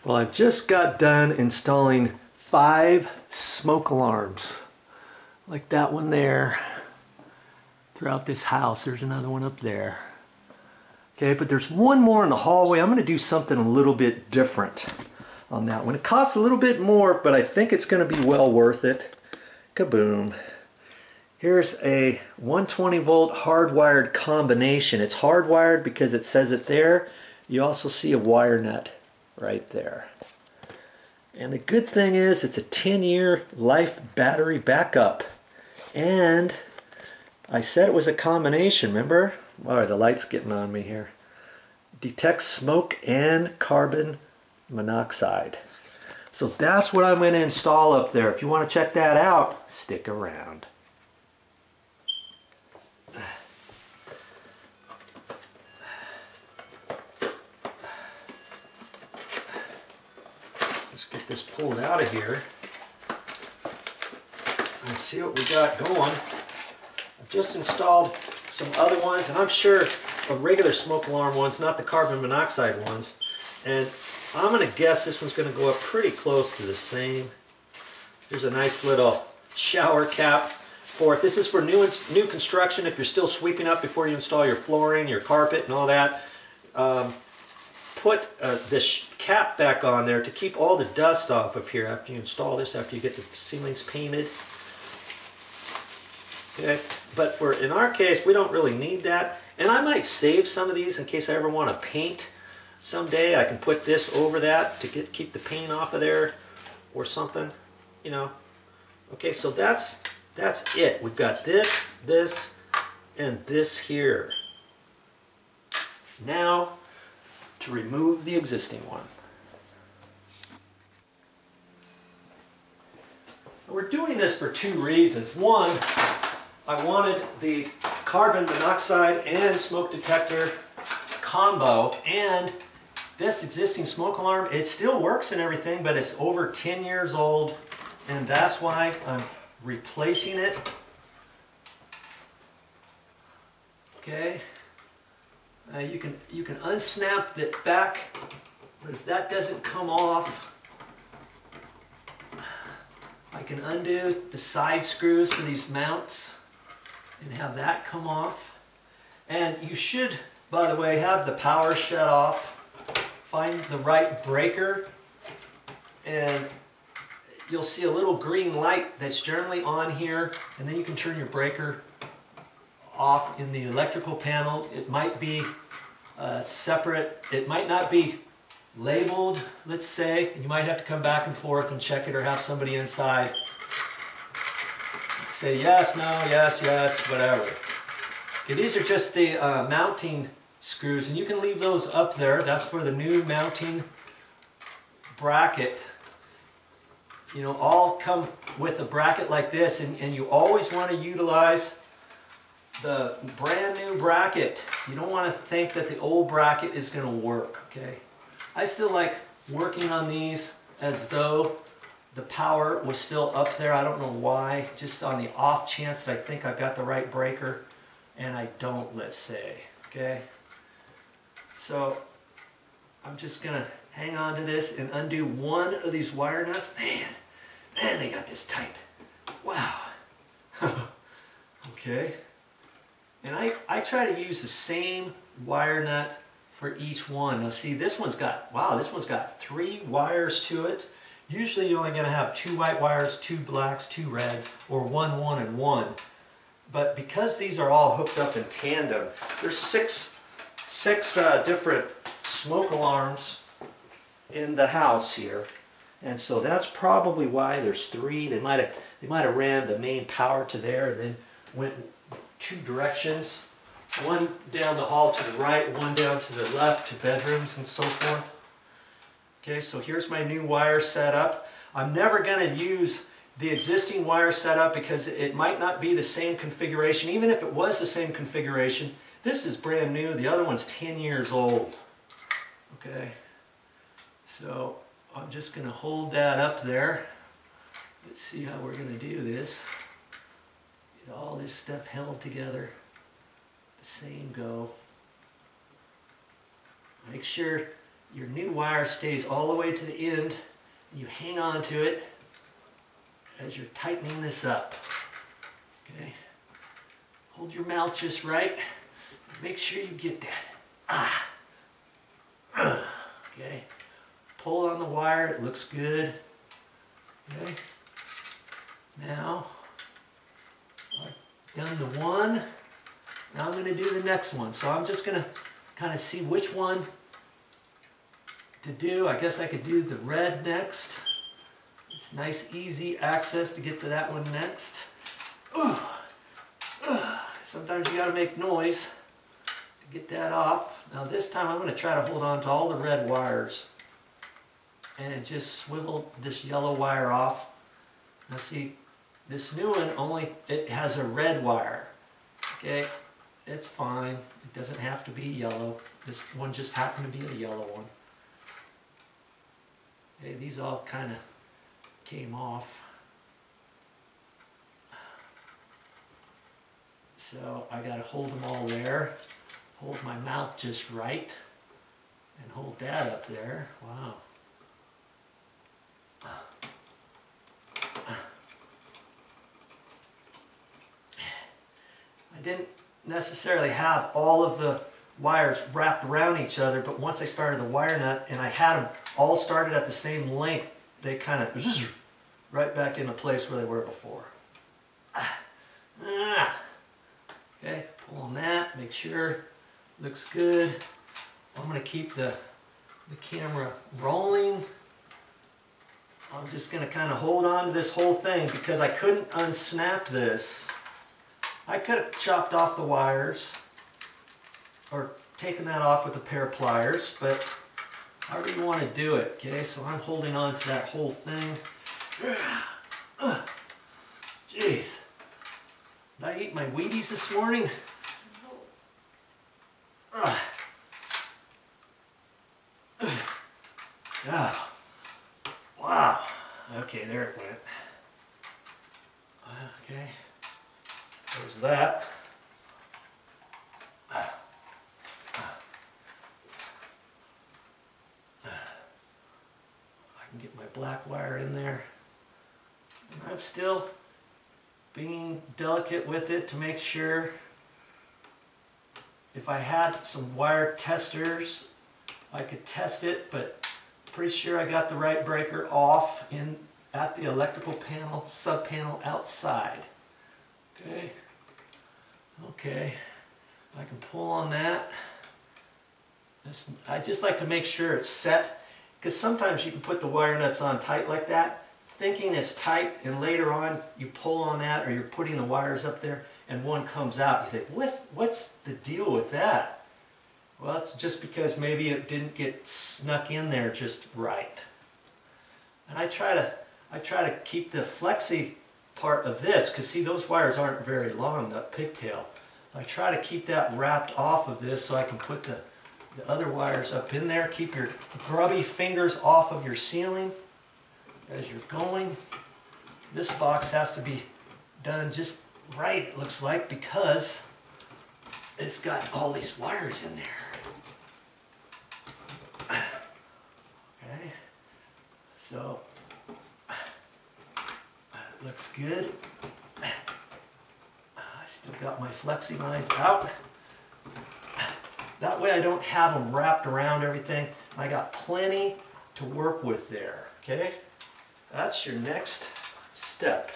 Well, I just got done installing 5 smoke alarms, like that one there, throughout this house. There's another one up there. Okay, but there's one more in the hallway. I'm going to do something a little bit different on that one. It costs a little bit more, but I think it's going to be well worth it. Kaboom. Here's a 120 volt hardwired combination. It's hardwired because it says it there. You also see a wire nut right there. And the good thing is it's a 10-year life battery backup. And I said it was a combination, remember? All right, the light's getting on me here. Detects smoke and carbon monoxide. So that's what I'm going to install up there. If you want to check that out, stick around. Let's get this pulled out of here and see what we got going. I've just installed some other ones, and I'm sure a regular smoke alarm ones, not the carbon monoxide ones. And I'm going to guess this one's going to go up pretty close to the same. Here's a nice little shower cap for it. This is for new construction. If you're still sweeping up before you install your flooring, your carpet, and all that, put this cap back on there to keep all the dust off of here after you install this, after you get the ceilings painted. Okay, but in our case, we don't really need that. And I might save some of these in case I ever want to paint someday. I can put this over that to keep the paint off of there or something, you know. Okay, so that's it. We've got this, this, and this here. Now to remove the existing one. We're doing this for 2 reasons. One, I wanted the carbon monoxide and smoke detector combo, and this existing smoke alarm, it still works and everything, but it's over 10 years old, and that's why I'm replacing it. Okay, you can unsnap it back, but if that doesn't come off, I can undo the side screws for these mounts and have that come off. And you should, by the way, have the power shut off. Find the right breaker, and you'll see a little green light that's generally on here, and then you can turn your breaker off in the electrical panel. It might be separate. It might not be labeled, let's say. You might have to come back and forth and check it, or have somebody inside say yes, no, yes, yes, whatever. Okay, these are just the mounting screws, and you can leave those up there. That's for the new mounting bracket. You know, all come with a bracket like this, and you always want to utilize the brand new bracket. You don't want to think that the old bracket is going to work, okay? I still like working on these as though the power was still up there. I don't know why, just on the off chance that I think I've got the right breaker, and I don't, let's say, okay? So I'm just going to hang on to this and undo one of these wire nuts. Man, they got this tight. Wow. Okay. And I try to use the same wire nut for each one. Now see, this one's got, wow, this one's got 3 wires to it. Usually you're only going to have 2 white wires, 2 blacks, 2 reds, or 1, 1, and 1. But because these are all hooked up in tandem, there's six different smoke alarms in the house here. And so that's probably why there's 3. They might have ran the main power to there and then went 2 directions. One down the hall to the right, one down to the left to bedrooms and so forth. Okay, so here's my new wire setup. I'm never going to use the existing wire setup because it might not be the same configuration. Even if it was the same configuration, this is brand new. The other one's 10 years old. Okay, so I'm just going to hold that up there. Let's see how we're going to do this. Get all this stuff held together. The same go. Make sure your new wire stays all the way to the end. You hang on to it as you're tightening this up. Okay? Hold your mouth just right. Make sure you get that. Okay? Pull on the wire, it looks good. Okay? Now, I've done the one. Now I'm going to do the next one. So I'm just going to kind of see which one to do. I guess I could do the red next. It's nice, easy access to get to that one next. Sometimes you got to make noise to get that off. Now this time I'm going to try to hold on to all the red wires and just swivel this yellow wire off. Now see, this new one it has a red wire. Okay, it's fine. It doesn't have to be yellow. This one just happened to be a yellow one. Okay, these all kind of came off. So I got to hold them all there. Hold my mouth just right. And hold that up there. Wow. I didn't necessarily have all of the wires wrapped around each other, but once I started the wire nut and I had them all started at the same length, they kind of right back into place where they were before. Okay, pull on that, make sure looks good. I'm going to keep the camera rolling. I'm just going to kind of hold on to this whole thing because I couldn't unsnap this. I could have chopped off the wires or taken that off with a pair of pliers, but however you want to do it, okay? So I'm holding on to that whole thing. Jeez. Did I eat my Wheaties this morning? Oh. Wow. Okay, there it went. Okay. There's that. I can get my black wire in there. And I'm still being delicate with it to make sure. If I had some wire testers, I could test it, but pretty sure I got the right breaker off at the electrical panel, sub panel outside. Okay. Okay. I can pull on that. I just like to make sure it's set, because sometimes you can put the wire nuts on tight like that, thinking it's tight, and later on you pull on that, or you're putting the wires up there and one comes out. You think, what's the deal with that? Well, it's just because maybe it didn't get snuck in there just right. And I try to keep the flexi part of this, because see, those wires aren't very long, that pigtail. I try to keep that wrapped off of this so I can put the other wires up in there. Keep your grubby fingers off of your ceiling as you're going. This box has to be done just right, it looks like, because it's got all these wires in there. Okay, so that looks good. I still got my flexi lines out. That way I don't have them wrapped around everything. I got plenty to work with there. Okay, that's your next step.